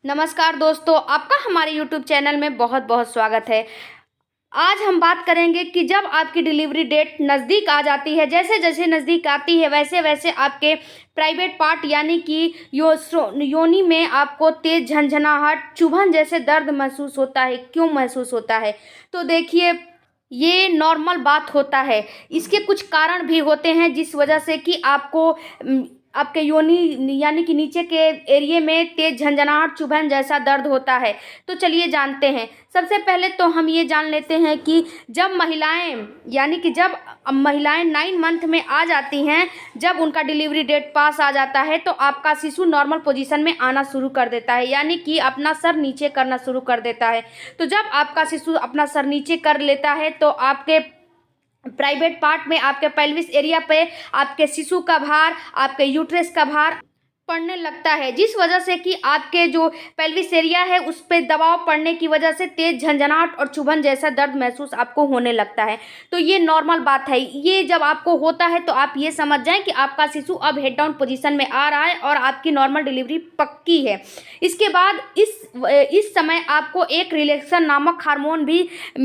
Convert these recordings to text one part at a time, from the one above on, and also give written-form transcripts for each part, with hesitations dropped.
नमस्कार दोस्तों, आपका हमारे YouTube चैनल में बहुत बहुत स्वागत है। आज हम बात करेंगे कि जब आपकी डिलीवरी डेट नज़दीक आ जाती है, जैसे जैसे नज़दीक आती है वैसे वैसे आपके प्राइवेट पार्ट यानी कि योनि में आपको तेज झंझनाहट, चुभन जैसे दर्द महसूस होता है। क्यों महसूस होता है? तो देखिए, ये नॉर्मल बात होता है। इसके कुछ कारण भी होते हैं जिस वजह से कि आपको आपके योनि यानी कि नीचे के एरिया में तेज झंझनाहट, चुभन जैसा दर्द होता है। तो चलिए जानते हैं। सबसे पहले तो हम ये जान लेते हैं कि जब महिलाएं यानी कि जब महिलाएं 9 मंथ में आ जाती हैं, जब उनका डिलीवरी डेट पास आ जाता है तो आपका शिशु नॉर्मल पोजीशन में आना शुरू कर देता है, यानी कि अपना सर नीचे करना शुरू कर देता है। तो जब आपका शिशु अपना सर नीचे कर लेता है तो आपके प्राइवेट पार्ट में, आपके पेल्विस एरिया पे आपके शिशु का भार, आपके यूट्रस का भार पड़ने लगता है, जिस वजह से कि आपके जो पेल्विस एरिया है उस पे दबाव पड़ने की वजह से तेज झंझनाहट और चुभन जैसा दर्द महसूस आपको होने लगता है। तो ये नॉर्मल बात है। ये जब आपको होता है तो आप ये समझ जाएं कि आपका शिशु अब हेड डाउन पोजीशन में आ रहा है और आपकी नॉर्मल डिलीवरी पक्की है। इसके बाद इस समय आपको एक रिलैक्सेशन नामक हार्मोन भी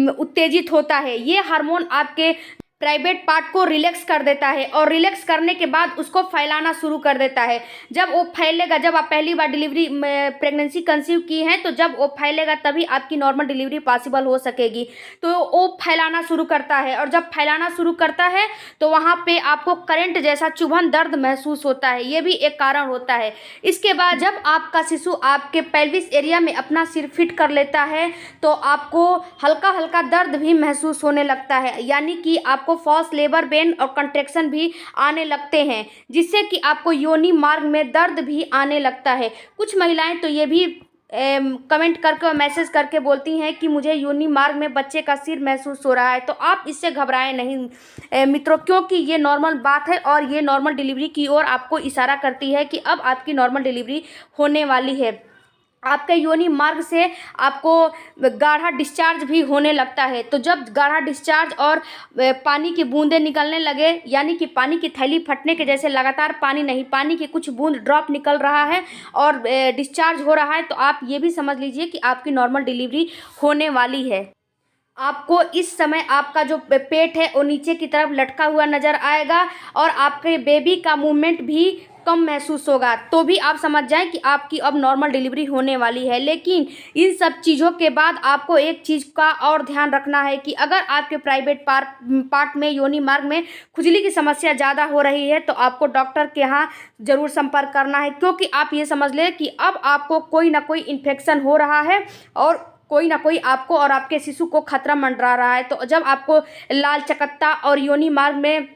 उत्तेजित होता है। ये हार्मोन आपके प्राइवेट पार्ट को रिलैक्स कर देता है और रिलैक्स करने के बाद उसको फैलाना शुरू कर देता है। जब वो फैलेगा, जब आप पहली बार डिलीवरी प्रेगनेंसी कंसीव की हैं तो जब वो फैलेगा तभी आपकी नॉर्मल डिलीवरी पॉसिबल हो सकेगी। तो वो फैलाना शुरू करता है और जब फैलाना शुरू करता है तो वहाँ पे आपको करंट जैसा चुभन दर्द महसूस होता है। ये भी एक कारण होता है। इसके बाद जब आपका शिशु आपके पेल्विस एरिया में अपना सिर फिट कर लेता है तो आपको हल्का हल्का दर्द भी महसूस होने लगता है, यानी कि आपको फॉल्स लेबर पेन और कंट्रैक्शन भी आने लगते हैं, जिससे कि आपको योनि मार्ग में दर्द भी आने लगता है। कुछ महिलाएं तो ये भी कमेंट करके और मैसेज करके बोलती हैं कि मुझे योनि मार्ग में बच्चे का सिर महसूस हो रहा है। तो आप इससे घबराएं नहीं मित्रों, क्योंकि ये नॉर्मल बात है और ये नॉर्मल डिलीवरी की ओर आपको इशारा करती है कि अब आपकी नॉर्मल डिलीवरी होने वाली है। आपके योनि मार्ग से आपको गाढ़ा डिस्चार्ज भी होने लगता है। तो जब गाढ़ा डिस्चार्ज और पानी की बूंदें निकलने लगे, यानी कि पानी की थैली फटने के जैसे लगातार पानी नहीं, पानी की कुछ बूंद ड्रॉप निकल रहा है और डिस्चार्ज हो रहा है, तो आप ये भी समझ लीजिए कि आपकी नॉर्मल डिलीवरी होने वाली है। आपको इस समय आपका जो पेट है वो नीचे की तरफ लटका हुआ नज़र आएगा और आपके बेबी का मूवमेंट भी कम महसूस होगा। तो भी आप समझ जाएं कि आपकी अब नॉर्मल डिलीवरी होने वाली है। लेकिन इन सब चीज़ों के बाद आपको एक चीज़ का और ध्यान रखना है कि अगर आपके प्राइवेट पार्ट में, योनि मार्ग में खुजली की समस्या ज़्यादा हो रही है तो आपको डॉक्टर के यहाँ ज़रूर संपर्क करना है, क्योंकि आप ये समझ लें कि अब आपको कोई ना कोई इन्फेक्शन हो रहा है और कोई ना कोई आपको और आपके शिशु को खतरा मंडरा रहा है। तो जब आपको लाल चकत्ता और योनि मार्ग में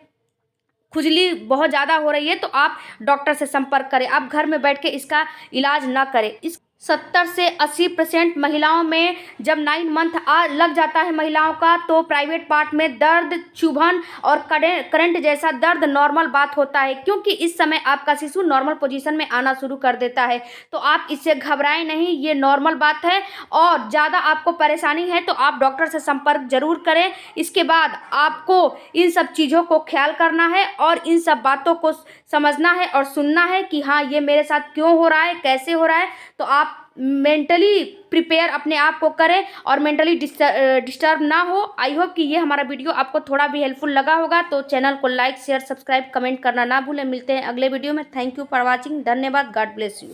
खुजली बहुत ज़्यादा हो रही है तो आप डॉक्टर से संपर्क करें। आप घर में बैठ के इसका इलाज ना करें। इस 70 से 80% महिलाओं में जब 9 मंथ लग जाता है महिलाओं का, तो प्राइवेट पार्ट में दर्द, चुभन और करंट जैसा दर्द नॉर्मल बात होता है, क्योंकि इस समय आपका शिशु नॉर्मल पोजीशन में आना शुरू कर देता है। तो आप इससे घबराएं नहीं, ये नॉर्मल बात है। और ज़्यादा आपको परेशानी है तो आप डॉक्टर से संपर्क जरूर करें। इसके बाद आपको इन सब चीज़ों को ख्याल करना है और इन सब बातों को समझना है और सुनना है कि हाँ, ये मेरे साथ क्यों हो रहा है, कैसे हो रहा है। तो आप मेंटली प्रिपेयर अपने आप को करें और मेंटली डिस्टर्ब ना हो। आई होप कि ये हमारा वीडियो आपको थोड़ा भी हेल्पफुल लगा होगा। तो चैनल को लाइक, शेयर, सब्सक्राइब, कमेंट करना ना भूलें। मिलते हैं अगले वीडियो में। Thank you for watching. धन्यवाद। God bless you.